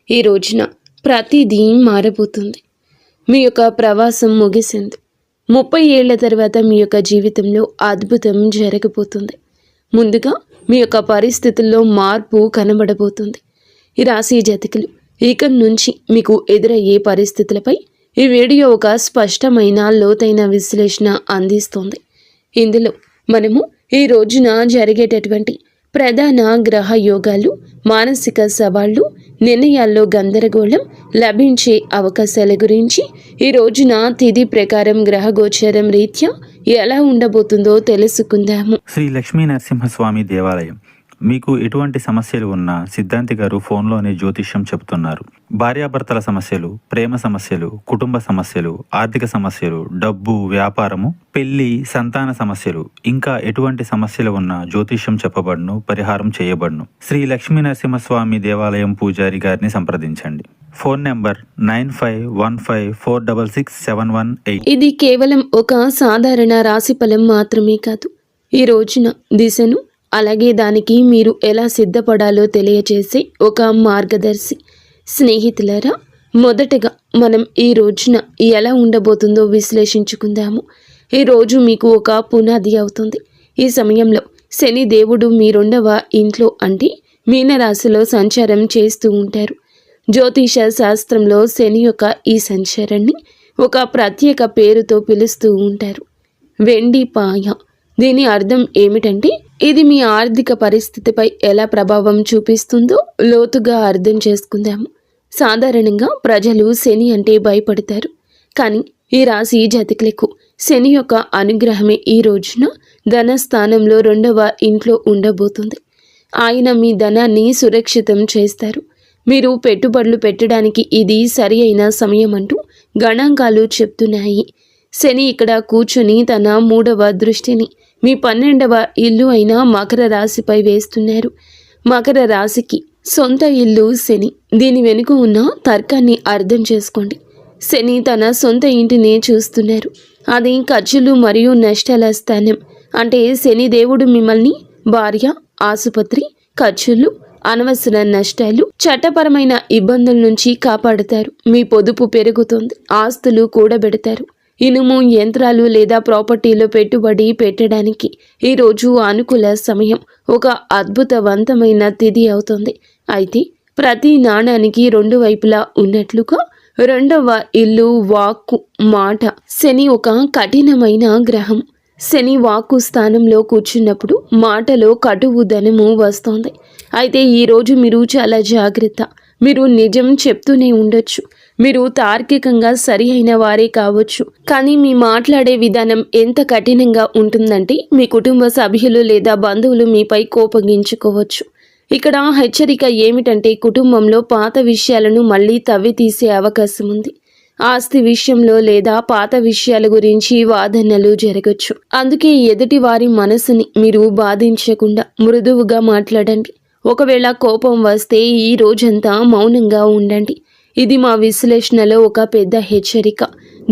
ఈ రోజున ప్రతిదీ మారబోతుంది. మీ యొక్క ప్రవాసం ముగిసింది. 30 ఏళ్ల తర్వాత మీ యొక్క జీవితంలో అద్భుతం జరగబోతుంది. ముందుగా మీ యొక్క పరిస్థితుల్లో మార్పు కనబడబోతుంది. ఈ రాశి జాతకులు ఇక నుంచి మీకు ఎదురయ్యే పరిస్థితులపై ఈ వీడియో ఒక స్పష్టమైన లోతైన విశ్లేషణ అందిస్తుంది. ఇందులో మనము ఈ రోజున జరిగేటటువంటి ప్రధాన గ్రహ యోగాలు, మానసిక సవాళ్లు, నిర్ణయాల్లో గందరగోళం, లభించే అవకాశాల గురించి, ఈ రోజున తిథి ప్రకారం గ్రహ గోచారం రీత్యా ఎలా ఉండబోతుందో తెలుసుకుందాము. శ్రీ లక్ష్మీ నరసింహస్వామి దేవాలయం. మీకు ఎటువంటి సమస్యలు ఉన్నా సిద్ధాంతి గారు ఫోన్లోనే జ్యోతిష్యం చెబుతున్నారు. భార్యాభర్తల సమస్యలు, ప్రేమ సమస్యలు, కుటుంబ సమస్యలు, ఆర్థిక సమస్యలు, డబ్బు, వ్యాపారము, పెళ్లి, సంతాన సమస్యలు, ఇంకా ఎటువంటి సమస్యలు ఉన్నా జ్యోతిష్యం చెప్పబడును, పరిహారం చేయబడును. శ్రీ లక్ష్మీ నరసింహస్వామి దేవాలయం పూజారి గారిని సంప్రదించండి. Phone number 9515466718. ఇది కేవలం ఒక సాధారణ రాశి ఫలం మాత్రమే కాదు. ఈ రోజున దిశను, అలాగే దానికి మీరు ఎలా సిద్ధపడాలో తెలియజేసే ఒక మార్గదర్శి. స్నేహితులారా, మొదటగా మనం ఈ రోజున ఎలా ఉండబోతుందో విశ్లేషించుకుందాము. ఈ రోజు మీకు ఒక పునాది అవుతుంది. ఈ సమయంలో శని దేవుడు మీ 2వ ఇంట్లో అంటే మీనరాశిలో సంచారం చేస్తూ ఉంటారు. జ్యోతిష శాస్త్రంలో శని యొక్క ఈ సంచారాన్ని ఒక ప్రత్యేక పేరుతో పిలుస్తూ ఉంటారు, వెండి పాయ. దీని అర్థం ఏమిటంటే ఇది మీ ఆర్థిక పరిస్థితిపై ఎలా ప్రభావం చూపిస్తుందో లోతుగా అర్థం చేసుకుందాము. సాధారణంగా ప్రజలు శని అంటే భయపడతారు. కానీ ఈ రాశి జాతకులకు శని యొక్క అనుగ్రహమే ఈ రోజున ధనస్థానంలో 2వ ఇంట్లో ఉండబోతుంది. ఆయన మీ ధనాన్ని సురక్షితం చేస్తారు. మీరు పెట్టుబడులు పెట్టడానికి ఇది సరి అయిన సమయం అంటూ గణాంకాలు చెప్తున్నాయి. శని ఇక్కడ కూర్చుని తన 3వ దృష్టిని మీ 12వ ఇల్లు అయిన మకర రాశిపై వేస్తున్నారు. మకర రాశికి సొంత ఇల్లు శని. దీని వెనుక ఉన్న తర్కాన్ని అర్థం చేసుకోండి. శని తన సొంత ఇంటిని చూస్తున్నారు. అది ఖర్చులు మరియు నష్టాల స్థానం. అంటే శని దేవుడు మిమ్మల్ని భార్య, ఆసుపత్రి ఖర్చులు, అనవసర నష్టాలు, చట్టపరమైన ఇబ్బందుల నుంచి కాపాడుతారు. మీ పొదుపు పెరుగుతుంది. ఆస్తులు కూడబెడతారు. ఇనుము, యంత్రాలు లేదా ప్రాపర్టీలో పెట్టుబడి పెట్టడానికి ఈరోజు అనుకూల సమయం. ఒక అద్భుతవంతమైన తిథి అవుతుంది. అయితే ప్రతి నాణానికి 2 వైపులా ఉన్నట్లుగా 2వ ఇల్లు, వాక్కు, మాట. శని ఒక కఠినమైన గ్రహం. శని వాక్కు స్థానంలో కూర్చున్నప్పుడు మాటలో కటువు ధనము వస్తోంది. అయితే ఈరోజు మీరు చాలా జాగ్రత్త. మీరు నిజం చెప్తూనే ఉండొచ్చు. మీరు తార్కికంగా సరి అయిన వారే కావచ్చు. కానీ మీ మాట్లాడే విధానం ఎంత కఠినంగా ఉంటుందంటే మీ కుటుంబ సభ్యులు లేదా బంధువులు మీపై కోపగించుకోవచ్చు. ఇక్కడ హెచ్చరిక ఏమిటంటే కుటుంబంలో పాత విషయాలను మళ్ళీ తవ్వి తీసే అవకాశం ఉంది. ఆస్తి విషయంలో లేదా పాత విషయాల గురించి వాదనలు జరగచ్చు. అందుకే ఎదుటి వారి మనసుని మీరు బాధించకుండా మృదువుగా మాట్లాడండి. ఒకవేళ కోపం వస్తే ఈ రోజంతా మౌనంగా ఉండండి. ఇది మా విశ్లేషణలో ఒక పెద్ద హెచ్చరిక.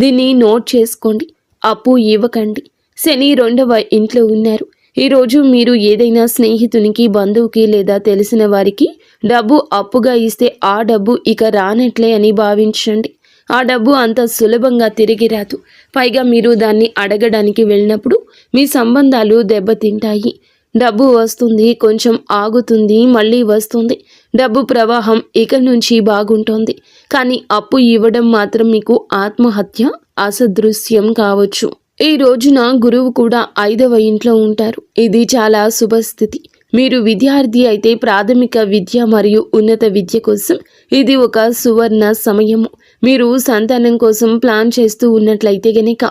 దీన్ని నోట్ చేసుకోండి. అప్పు ఇవ్వకండి. శని 2వ ఇంట్లో ఉన్నారు. ఈరోజు మీరు ఏదైనా స్నేహితునికి, బంధువుకి లేదా తెలిసిన వారికి డబ్బు అప్పుగా ఇస్తే ఆ డబ్బు ఇక రానట్లే అని భావించండి. ఆ డబ్బు అంత సులభంగా తిరిగి రాదు. పైగా మీరు దాన్ని అడగడానికి వెళ్ళినప్పుడు మీ సంబంధాలు దెబ్బతింటాయి. డబ్బు వస్తుంది, కొంచెం ఆగుతుంది, మళ్ళీ వస్తుంది. డబ్బు ప్రవాహం ఇక నుంచి బాగుంటుంది. కానీ అప్పు ఇవ్వడం మాత్రం మీకు ఆత్మహత్య అసదృశ్యం కావచ్చు. ఈ రోజున గురువు కూడా 5వ ఇంట్లో ఉంటారు. ఇది చాలా శుభస్థితి. మీరు విద్యార్థి అయితే ప్రాథమిక విద్య మరియు ఉన్నత విద్య కోసం ఇది ఒక సువర్ణ సమయము. మీరు సంతానం కోసం ప్లాన్ చేస్తూ ఉన్నట్లయితే గనక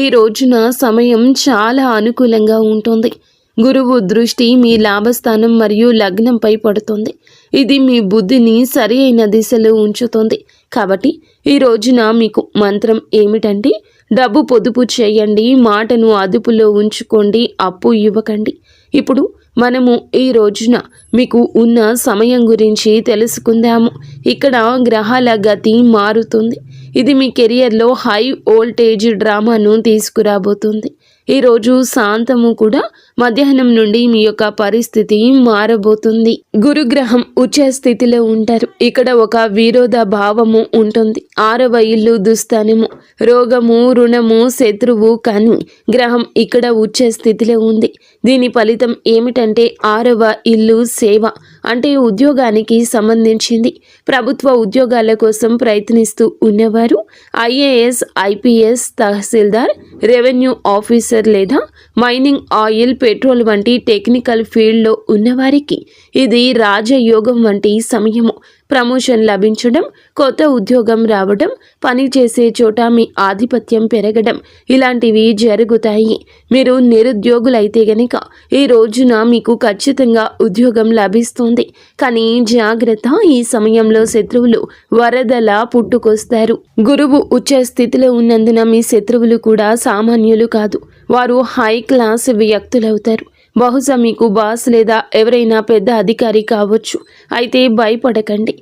ఈ రోజున సమయం చాలా అనుకూలంగా ఉంటుంది. గురువు దృష్టి మీ లాభస్థానం మరియు లగ్నంపై పడుతుంది. ఇది మీ బుద్ధిని సరి అయిన దిశలో ఉంచుతుంది. కాబట్టి ఈ రోజున మీకు మంత్రం ఏమిటంటే డబ్బు పొదుపు చేయండి, మాటను అదుపులో ఉంచుకోండి, అప్పు ఇవ్వకండి. ఇప్పుడు మనము ఈ రోజున మీకు ఉన్న సమయం గురించి తెలుసుకుందాము. ఇక్కడ గ్రహాల గతి మారుతుంది. ఇది మీ కెరియర్లో హై వోల్టేజ్ డ్రామాను తీసుకురాబోతుంది. ఈరోజు శాంతము కూడా మధ్యాహ్నం నుండి మీ యొక్క పరిస్థితి మారబోతుంది. గురుగ్రహం ఉచ్చ స్థితిలో ఉంటారు. ఇక్కడ ఒక విరోధ భావము ఉంటుంది. 6వ ఇల్లు దుస్థానము, రోగము, రుణము, శత్రువు. కానీ గ్రహం ఇక్కడ ఉచ్చ స్థితిలో ఉంది. దీని ఫలితం ఏమిటంటే 6వ ఇల్లు సేవ, అంటే ఉద్యోగానికి సంబంధించింది. ప్రభుత్వ ఉద్యోగాల కోసం ప్రయత్నిస్తూ ఉన్నవారు, ఐఏఎస్, ఐపీఎస్, తహసీల్దార్, రెవెన్యూ ఆఫీసర్ లేదా మైనింగ్, ఆయిల్, పెట్రోల్ వంటి టెక్నికల్ ఫీల్డ్లో ఉన్నవారికి ఇది రాజయోగం వంటి సమయము. ప్రమోషన్ లభించడం, కొత్త ఉద్యోగం రావడం, పని చేసే చోట మీ ఆధిపత్యం పెరగడం ఇలాంటివి జరుగుతాయి. మీరు నిరుద్యోగులైతే గనక ఈ రోజున మీకు ఖచ్చితంగా ఉద్యోగం లభిస్తుంది. కానీ జాగ్రత్త, ఈ సమయంలో శత్రువులు వరదలా పుట్టుకొస్తారు. గురువు ఉచ్చ స్థితిలో ఉన్నందున మీ శత్రువులు కూడా సామాన్యులు కాదు. వారు హై క్లాస్ వ్యక్తులవుతారు. బహుశా మీకు బాస్ లేదా ఎవరైనా పెద్ద అధికారి కావచ్చు. అయితే భయపడకండి.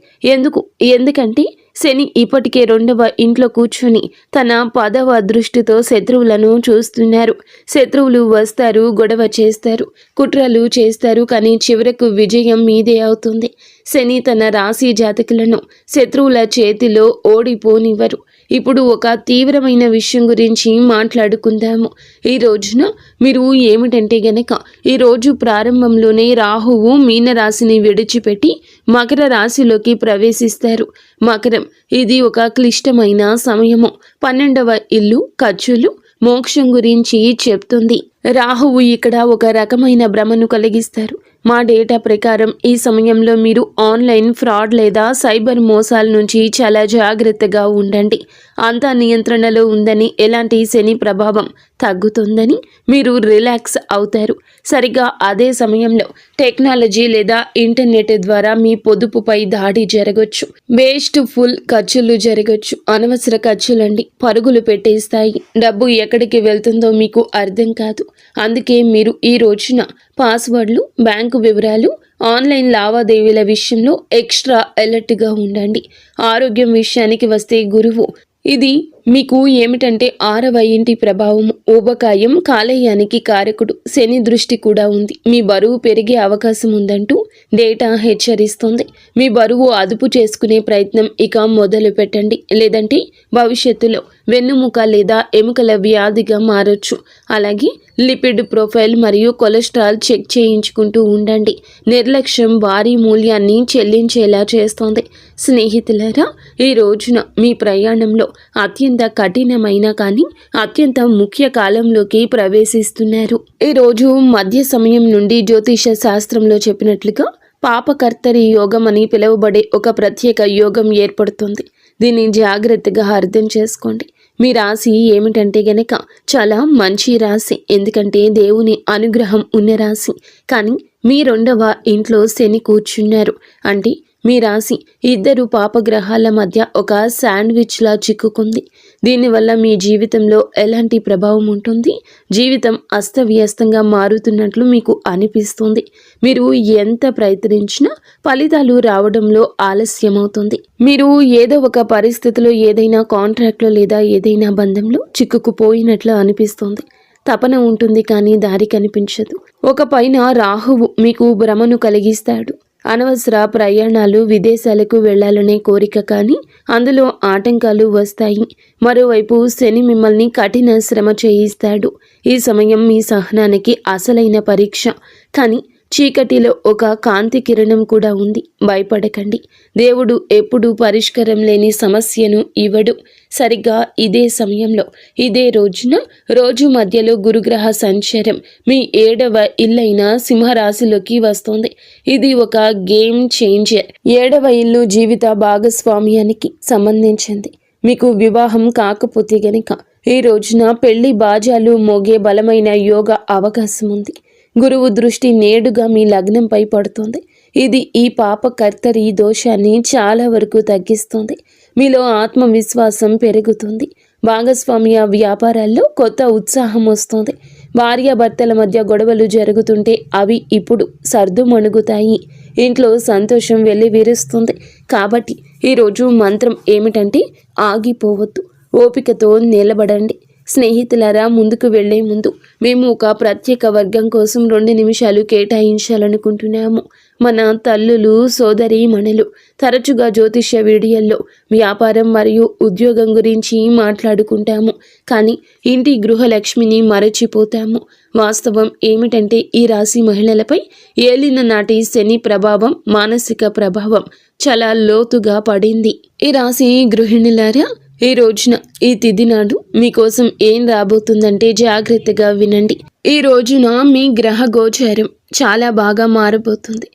ఎందుకంటే శని ఇప్పటికే 2వ ఇంట్లో కూర్చొని తన 10వ దృష్టితో శత్రువులను చూస్తున్నారు. శత్రువులు వస్తారు, గొడవ చేస్తారు, కుట్రలు చేస్తారు. కానీ చివరకు విజయం మీదే అవుతుంది. శని తన రాశి జాతకులను శత్రువుల చేతిలో ఓడిపోనివ్వరు. ఇప్పుడు ఒక తీవ్రమైన విషయం గురించి మాట్లాడుకుందాము. ఈ రోజున మీరు ఏమిటంటే గనక ఈరోజు ప్రారంభంలోనే రాహువు మీనరాశిని విడిచిపెట్టి మకర రాశిలోకి ప్రవేశిస్తారు. మకరం ఇది ఒక క్లిష్టమైన సమయము. 12వ ఇల్లు ఖర్చులు, మోక్షం గురించి చెప్తుంది. రాహువు ఇక్కడ ఒక రకమైన భ్రమను కలిగిస్తారు. మా డేటా ప్రకారం ఈ సమయంలో మీరు ఆన్లైన్ ఫ్రాడ్ లేదా సైబర్ మోసాల నుంచి చాలా జాగ్రత్తగా ఉండండి. అంతా నియంత్రణలో ఉందని, ఎలాంటి శని ప్రభావం తగ్గుతుందని మీరు రిలాక్స్ అవుతారు. సరిగ్గా అదే సమయంలో టెక్నాలజీ లేదా ఇంటర్నెట్ ద్వారా మీ పొదుపుపై దాడి జరగచ్చు. వేస్ట్ఫుల్ ఖర్చులు జరగచ్చు. అనవసర ఖర్చులండి పరుగులు పెట్టేస్తాయి. డబ్బు ఎక్కడికి వెళ్తుందో మీకు అర్థం కాదు. అందుకే మీరు ఈ రోజున పాస్వర్డ్లు, బ్యాంకు వివరాలు, ఆన్లైన్ లావాదేవీల విషయంలో ఎక్స్ట్రా అలర్ట్గా ఉండండి. ఆరోగ్యం విషయానికి వస్తే గురువు ఇది మీకు ఏమిటంటే 6వ ఇంటి ప్రభావము. ఊబకాయం కాలేయానికి కారకుడు. శని దృష్టి కూడా ఉంది. మీ బరువు పెరిగే అవకాశం ఉందంటూ డేటా హెచ్చరిస్తుంది. మీ బరువు అదుపు చేసుకునే ప్రయత్నం ఇక మొదలు పెట్టండి. లేదంటే భవిష్యత్తులో వెన్నుముక లేదా ఎముకల వ్యాధిగా మారొచ్చు. అలాగే లిపిడ్ ప్రొఫైల్ మరియు కొలెస్ట్రాల్ చెక్ చేయించుకుంటూ ఉండండి. నిర్లక్ష్యం భారీ మూల్యాన్ని చెల్లించేలా చేస్తోంది. స్నేహితులారా, ఈ రోజున మీ ప్రయాణంలో అత్యంత కఠినమైన కానీ అత్యంత ముఖ్య కాలంలోకి ప్రవేశిస్తున్నారు. ఈరోజు మధ్య సమయం నుండి జ్యోతిష శాస్త్రంలో చెప్పినట్లుగా పాపకర్తరి యోగం అని పిలువబడే ఒక ప్రత్యేక యోగం ఏర్పడుతుంది. దీన్ని జాగ్రత్తగా అర్థం చేసుకోండి. మీ రాశి ఏమిటంటే గనక చాలా మంచి రాశి. ఎందుకంటే దేవుని అనుగ్రహం ఉన్న రాశి. కానీ మీ 2వ ఇంట్లో శని కూర్చున్నారు. అంటే మీ రాశి 2 పాపగ్రహాల మధ్య ఒక శాండ్విచ్లా చిక్కుకుంది. దీనివల్ల మీ జీవితంలో ఎలాంటి ప్రభావం ఉంటుంది? జీవితం అస్తవ్యస్తంగా మారుతున్నట్లు మీకు అనిపిస్తుంది. మీరు ఎంత ప్రయత్నించినా ఫలితాలు రావడంలో ఆలస్యమవుతుంది. మీరు ఏదో ఒక పరిస్థితిలో, ఏదైనా కాంట్రాక్ట్లో లేదా ఏదైనా బంధంలో చిక్కుకుపోయినట్లు అనిపిస్తుంది. తపన ఉంటుంది కానీ దారి కనిపించదు. ఒక పైన రాహువు మీకు భ్రమను కలిగిస్తాడు. అనవసర ప్రయాణాలు, విదేశాలకు వెళ్లాలనే కోరిక, కానీ అందులో ఆటంకాలు వస్తాయి. మరోవైపు శని మిమ్మల్ని కఠిన శ్రమ చేయిస్తాడు. ఈ సమయం మీ సహనానికి అసలైన పరీక్ష. కానీ చీకటిలో ఒక కాంతి కిరణం కూడా ఉంది. భయపడకండి. దేవుడు ఎప్పుడూ పరిష్కారం లేని సమస్యను ఇవ్వడు. సరిగ్గా ఇదే సమయంలో, ఇదే రోజున, రోజు మధ్యలో గురుగ్రహ సంచారం మీ 7వ ఇల్లైన సింహరాశిలోకి వస్తుంది. ఇది ఒక గేమ్ చేంజర్. 7వ ఇల్లు జీవిత భాగస్వామ్యానికి సంబంధించింది. మీకు వివాహం కాకపోతే గనక ఈ రోజున పెళ్లి బాజాలు మోగే బలమైన యోగ అవకాశం ఉంది. గురువు దృష్టి నేడుగా మీ లగ్నంపై పడుతుంది. ఇది ఈ పాపకర్తరి దోషాన్ని చాలా వరకు తగ్గిస్తుంది. మీలో ఆత్మవిశ్వాసం పెరుగుతుంది. భాగస్వామ్య వ్యాపారాల్లో కొత్త ఉత్సాహం వస్తుంది. భార్యాభర్తల మధ్య గొడవలు జరుగుతుంటే అవి ఇప్పుడు సర్దుమణుగుతాయి. ఇంట్లో సంతోషం వెల్లివిరుస్తుంది. కాబట్టి ఈరోజు మంత్రం ఏమిటంటే ఆగిపోవద్దు. ఓపికతో నిలబడండి. స్నేహితులారా, ముందుకు వెళ్లే ముందు మేము ఒక ప్రత్యేక వర్గం కోసం 2 నిమిషాలు కేటాయించాలనుకుంటున్నాము. మన తల్లులు, సోదరీమణులు తరచుగా జ్యోతిష్య వీడియోల్లో వ్యాపారం మరియు ఉద్యోగం గురించి మాట్లాడుకుంటాము, కానీ ఇంటి గృహలక్ష్మిని మరచిపోతాము. వాస్తవం ఏమిటంటే ఈ రాశి మహిళలపై ఏలిన నాటి శని ప్రభావం, మానసిక ప్రభావం చాలా లోతుగా పడింది. ఈ రాశి గృహిణులారా, ఈ రోజున, ఈ తిథి నాడు మీకోసం ఏం రాబోతుందంటే జాగ్రత్తగా వినండి. ఈ రోజున మీ గ్రహ గోచారం చాలా బాగా మారబోతుంది.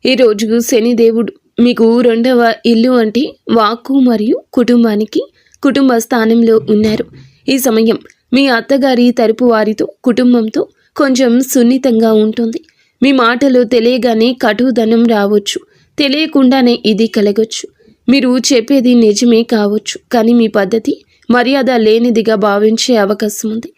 ఈ రోజు శనిదేవుడు మీకు 2వ ఇల్లు అంటే వాక్కు మరియు కుటుంబానికి కుటుంబ స్థానంలో ఉన్నారు. ఈ సమయం మీ అత్తగారి తరపు వారితో, కుటుంబంతో కొంచెం సున్నితంగా ఉంటుంది. మీ మాటలు తెలియగానే కటుదనం రావచ్చు, తెలియకుండానే ఇది కలగొచ్చు. మీరు చెప్పేది నిజమే కావచ్చు, కానీ మీ పద్ధతి మర్యాద లేనిదిగా భావించే అవకాశం ఉంది.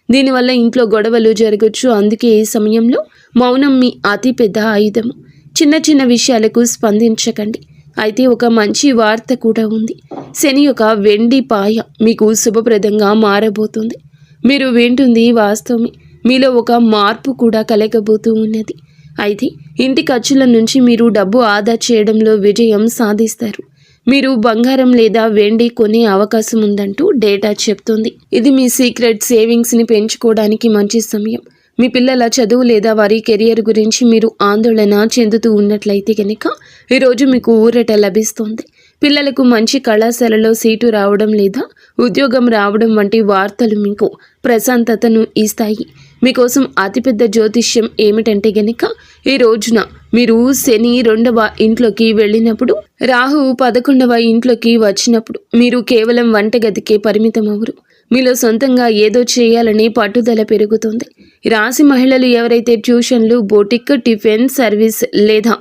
దీనివల్ల ఇంట్లో గొడవలు జరగచ్చు. అందుకే ఈ సమయంలో మౌనం మీ అతిపెద్ద ఆయుధము. చిన్న చిన్న విషయాలకు స్పందించకండి. అయితే ఒక మంచి వార్త కూడా ఉంది. శని యొక్క వెండి పాయ మీకు శుభప్రదంగా మారబోతుంది. మీరు వింటుంది వాస్తవమే. మీలో ఒక మార్పు కూడా కలగబోతూ ఉన్నది. అయితే ఇంటి ఖర్చుల నుంచి మీరు డబ్బు ఆదా చేయడంలో విజయం సాధిస్తారు. మీరు బంగారం లేదా వెండి కొనే అవకాశం ఉందంటూ డేటా చెప్తుంది. ఇది మీ సీక్రెట్ సేవింగ్స్ని పెంచుకోవడానికి మంచి సమయం. మీ పిల్లల చదువు లేదా వారి కెరియర్ గురించి మీరు ఆందోళన చెందుతూ ఉన్నట్లయితే కనుక ఈరోజు మీకు ఊరట లభిస్తుంది. పిల్లలకు మంచి కళాశాలలో సీటు రావడం లేదా ఉద్యోగం రావడం వంటి వార్తలు మీకు ప్రశాంతతను ఇస్తాయి. మీకోసం అతిపెద్ద జ్యోతిష్యం ఏమిటంటే గనక ఈ రోజున మీరు శని 2వ ఇంట్లోకి వెళ్ళినప్పుడు, రాహు 11వ ఇంట్లోకి వచ్చినప్పుడు మీరు కేవలం వంటగదికే పరిమితం అవ్వరు. మీలో సొంతంగా ఏదో చేయాలని పట్టుదల పెరుగుతుంది. రాశి మహిళలు ఎవరైతే ట్యూషన్లు, బోటిక్, టిఫిన్ సర్వీస్ లేదా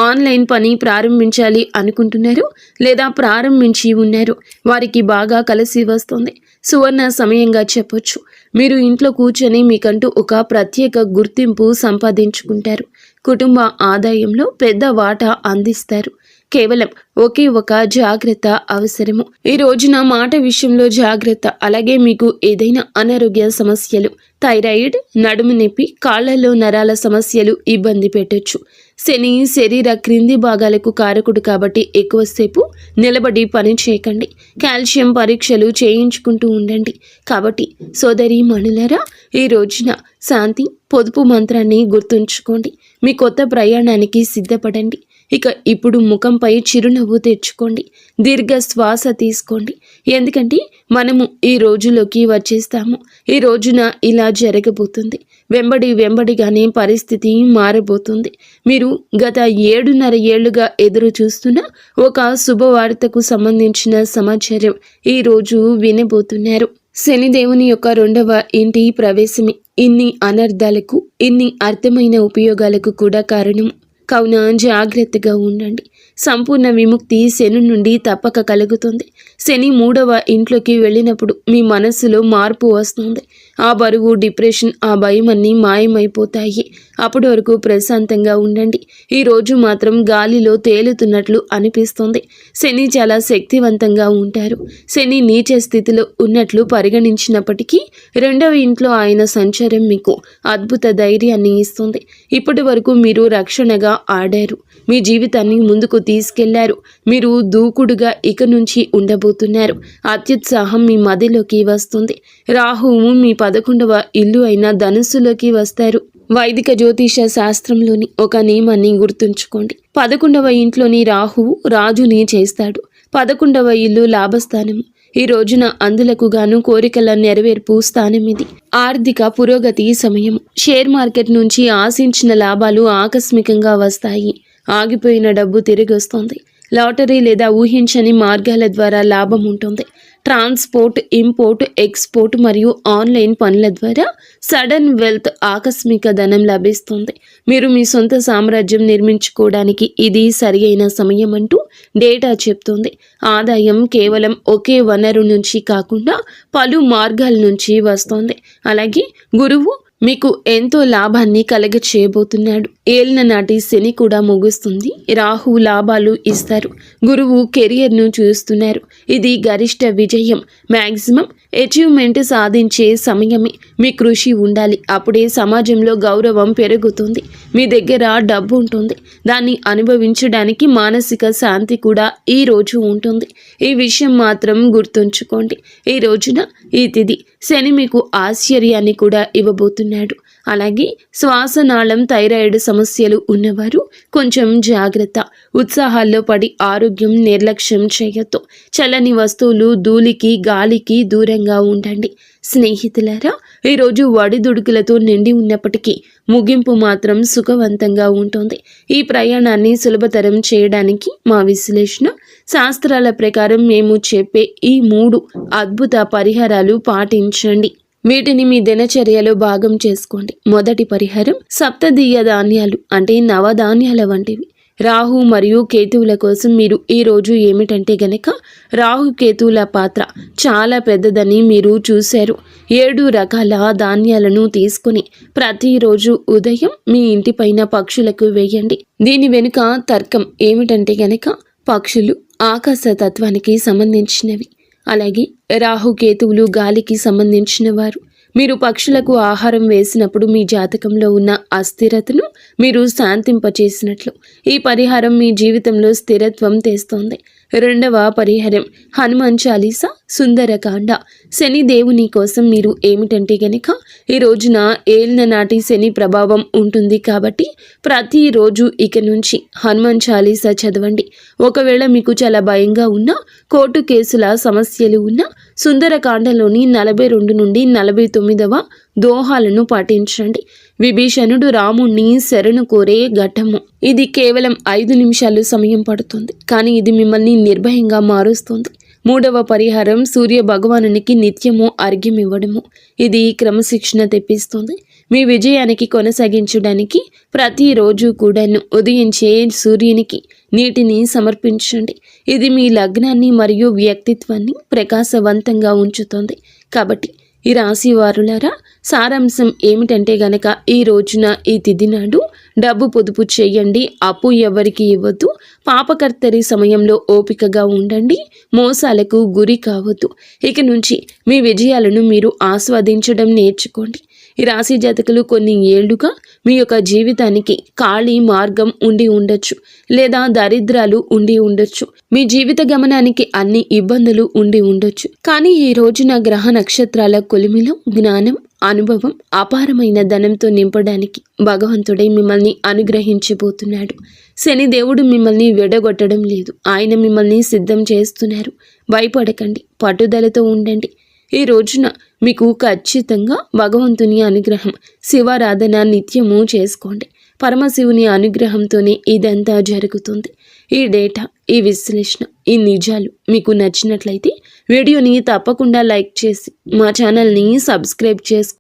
ఆన్లైన్ పని ప్రారంభించాలి అనుకుంటున్నారో లేదా ప్రారంభించి ఉన్నారో వారికి బాగా కలిసి వస్తుంది. సువర్ణ సమయంగా చెప్పొచ్చు. మీరు ఇంట్లో కూర్చొని మీకంటూ ఒక ప్రత్యేక గుర్తింపు సంపాదించుకుంటారు. కుటుంబ ఆదాయంలో పెద్ద వాటా అందిస్తారు. కేవలం ఒకే ఒక జాగ్రత్త అవసరము. ఈ రోజున మాట విషయంలో జాగ్రత్త. అలాగే మీకు ఏదైనా అనారోగ్య సమస్యలు, థైరాయిడ్, నడుము నొప్పి, కాళ్లలో నరాల సమస్యలు ఇబ్బంది పెట్టొచ్చు. శని శరీర క్రింది భాగాలకు కారకుడు కాబట్టి ఎక్కువసేపు నిలబడి పని చేయకండి. కాల్షియం పరీక్షలు చేయించుకుంటూ ఉండండి. కాబట్టి సోదరి మణులరా, ఈ రోజున శాంతి, పొదుపు మంత్రాన్ని గుర్తుంచుకోండి. మీ కొత్త ప్రయాణానికి సిద్ధపడండి. ఇక ఇప్పుడు ముఖంపై చిరునవ్వు తెచ్చుకోండి. దీర్ఘ శ్వాస తీసుకోండి. ఎందుకంటే మనము ఈ రోజులోకి వచ్చేస్తాము. ఈ రోజున ఇలా జరగబోతుంది. వెంబడిగానే పరిస్థితి మారబోతుంది. మీరు గత 7.5 ఏళ్లుగా ఎదురు చూస్తున్న ఒక శుభవార్తకు సంబంధించిన సమాచారం ఈ రోజు వినబోతున్నారు. శనిదేవుని యొక్క 2వ ఇంటి ప్రవేశమే ఇన్ని అనర్థాలకు, ఇన్ని అర్థమైన ఉపయోగాలకు కూడా కారణం. కావున జాగ్రత్తగా ఉండండి. సంపూర్ణ విముక్తి శని నుండి తప్పక కలుగుతుంది. శని 3వ ఇంట్లోకి వెళ్ళినప్పుడు మీ మనస్సులో మార్పు వస్తుంది. ఆ బరువు, డిప్రెషన్, ఆ భయం అన్నీ మాయమైపోతాయి. అప్పటి వరకు ప్రశాంతంగా ఉండండి. ఈ రోజు మాత్రం గాలిలో తేలుతున్నట్లు అనిపిస్తుంది. శని చాలా శక్తివంతంగా ఉంటారు. శని నీచ స్థితిలో ఉన్నట్లు పరిగణించినప్పటికీ 2వ ఇంట్లో ఆయన సంచారం మీకు అద్భుత ధైర్యాన్ని ఇస్తుంది. ఇప్పటి వరకు మీరు రక్షణగా ఆడారు. మీ జీవితాన్ని ముందుకు తీసుకెళ్లారు. మీరు దూకుడుగా ఇక నుంచి ఉండబోతున్నారు. అత్యుత్సాహం మీ మదిలోకి వస్తుంది. రాహువు మీ 11వ ఇల్లు అయిన ధనుస్సులోకి వస్తారు. వైదిక జ్యోతిష శాస్త్రంలోని ఒక నియమాన్ని గుర్తుంచుకోండి. 11వ ఇంట్లోని రాహువు రాజుని చేస్తాడు. 11వ ఇల్లు లాభస్థానము. ఈ రోజున అందులకు గాను కోరికల నెరవేర్పు స్థానం ఇది. ఆర్థిక పురోగతి సమయం. షేర్ మార్కెట్ నుంచి ఆశించిన లాభాలు ఆకస్మికంగా వస్తాయి. ఆగిపోయిన డబ్బు తిరిగి వస్తుంది. లాటరీ లేదా ఊహించని మార్గాల ద్వారా లాభం ఉంటుంది. ట్రాన్స్పోర్ట్, ఇంపోర్ట్, ఎక్స్పోర్ట్ మరియు ఆన్లైన్ పనుల ద్వారా సడన్ వెల్త్, ఆకస్మిక ధనం లభిస్తుంది. మీరు మీ సొంత సామ్రాజ్యం నిర్మించుకోవడానికి ఇది సరి అయిన సమయం అంటూ డేటా చెప్తుంది. ఆదాయం కేవలం ఒకే వనరు నుంచి కాకుండా పలు మార్గాల నుంచి వస్తుంది. అలాగే గురువు మీకు ఎంతో లాభాన్ని కలగ చేయబోతున్నాడు. ఏలిన నాటి శని కూడా ముగుస్తుంది. రాహు లాభాలు ఇస్తారు. గురువు కెరియర్ను చూస్తున్నారు. ఇది గరిష్ట విజయం, మ్యాక్సిమం అచీవ్మెంట్ సాధించే సమయమే. మీ కృషి ఉండాలి. అప్పుడే సమాజంలో గౌరవం పెరుగుతుంది. మీ దగ్గర డబ్బు ఉంటుంది. దాన్ని అనుభవించడానికి మానసిక శాంతి కూడా ఈ రోజు ఉంటుంది. ఈ విషయం మాత్రం గుర్తుంచుకోండి. ఈ రోజున ఈ తిథి శని మీకు ఆశ్చర్యాన్ని కూడా ఇవ్వబోతున్నాడు. అలాగే శ్వాసనాళం థైరాయిడ్ సమస్యలు ఉన్నవారు కొంచెం జాగ్రత్త. ఉత్సాహాల్లో పడి ఆరోగ్యం నిర్లక్ష్యం చేయొద్దు. చల్లని వస్తువులు, ధూళికి గాలికి దూరంగా ఉండండి. స్నేహితులారా, ఈరోజు ఒడిదుడుకులతో నిండి ఉన్నప్పటికీ ముగింపు మాత్రం సుఖవంతంగా ఉంటుంది. ఈ ప్రయాణాన్ని సులభతరం చేయడానికి మా విశ్లేషణ శాస్త్రాల ప్రకారం మేము చెప్పే ఈ 3 అద్భుత పరిహారాలు పాటించండి. వీటిని మీ దినచర్యలో భాగం చేసుకోండి. మొదటి పరిహారం సప్తదీయ ధాన్యాలు అంటే నవధాన్యాల వంటివి. రాహు మరియు కేతువుల కోసం మీరు ఈ రోజు ఏమిటంటే గనక రాహు కేతువుల పాత్ర చాలా పెద్దదని మీరు చూశారు. 7 రకాల ధాన్యాలను తీసుకుని ప్రతిరోజు ఉదయం మీ ఇంటిపైన పక్షులకు వేయండి. దీని వెనుక తర్కం ఏమిటంటే గనక పక్షులు ఆకాశ తత్వానికి సంబంధించినవి. అలాగే రాహుకేతువులు గాలికి సంబంధించిన వారు. మీరు పక్షులకు ఆహారం వేసినప్పుడు మీ జాతకంలో ఉన్న అస్థిరతను మీరు శాంతింపచేసినట్లు. ఈ పరిహారం మీ జీవితంలో స్థిరత్వం తెస్తోంది. రెండవ పరిహారం హనుమాన్ చాలీసా, సుందరకాండ. శని దేవుని కోసం మీరు ఏమిటంటే గనక ఈ రోజున ఏలిన నాటి శని ప్రభావం ఉంటుంది కాబట్టి ప్రతిరోజు ఇక నుంచి హనుమాన్ చాలీసా చదవండి. ఒకవేళ మీకు చాలా భయంగా ఉన్నా, కోర్టు కేసుల సమస్యలు ఉన్నా సుందరకాండలోని 42 నుండి 49వ దోహాలను పాటించండి. విభీషణుడు రాముణ్ణి శరణు కోరే ఘట్టము. ఇది కేవలం 5 నిమిషాలు సమయం పడుతుంది, కానీ ఇది మిమ్మల్ని నిర్భయంగా మారుస్తుంది. మూడవ పరిహారం సూర్య భగవానునికి నిత్యము అర్ఘ్యం ఇవ్వడము. ఇది క్రమశిక్షణ తెప్పిస్తుంది. మీ విజయానికి కొనసాగించడానికి ప్రతిరోజు కూడాను ఉదయించే సూర్యునికి నీటిని సమర్పించండి. ఇది మీ లగ్నాన్ని మరియు వ్యక్తిత్వాన్ని ప్రకాశవంతంగా ఉంచుతుంది. కాబట్టి ఈ రాశి వారులారా, సారాంశం ఏమిటంటే గనక ఈ రోజున ఈ తిథి నాడు డబ్బు పొదుపు చేయండి. అప్పు ఎవరికి ఇవ్వద్దు. పాపకర్తరి సమయంలో ఓపికగా ఉండండి. మోసాలకు గురి కావద్దు. ఇక నుంచి మీ విజయాలను మీరు ఆస్వాదించడం నేర్చుకోండి. ఈ రాశి జాతకులు కొన్ని ఏళ్లుగా మీ యొక్క జీవితానికి ఖాళీ మార్గం ఉండి ఉండొచ్చు, లేదా దరిద్రాలు ఉండి ఉండొచ్చు. మీ జీవిత గమనానికి అన్ని ఇబ్బందులు ఉండి ఉండొచ్చు. కానీ ఈ రోజున గ్రహ నక్షత్రాల కొలిమిలో జ్ఞానం, అనుభవం, అపారమైన ధనంతో నింపడానికి భగవంతుడే మిమ్మల్ని అనుగ్రహించబోతున్నాడు. శని దేవుడు మిమ్మల్ని విడగొట్టడం లేదు. ఆయన మిమ్మల్ని సిద్ధం చేస్తున్నారు. భయపడకండి, పట్టుదలతో ఉండండి. ఈ రోజున మీకు ఖచ్చితంగా భగవంతుని అనుగ్రహం, శివారాధన నిత్యము చేసుకోండి. పరమశివుని అనుగ్రహంతోనే ఇదంతా జరుగుతుంది. ఈ డేటా, ఈ విశ్లేషణ, ఈ నిజాలు మీకు నచ్చినట్లయితే వీడియోని తప్పకుండా లైక్ చేసి మా ఛానల్ని సబ్స్క్రైబ్ చేసుకోండి.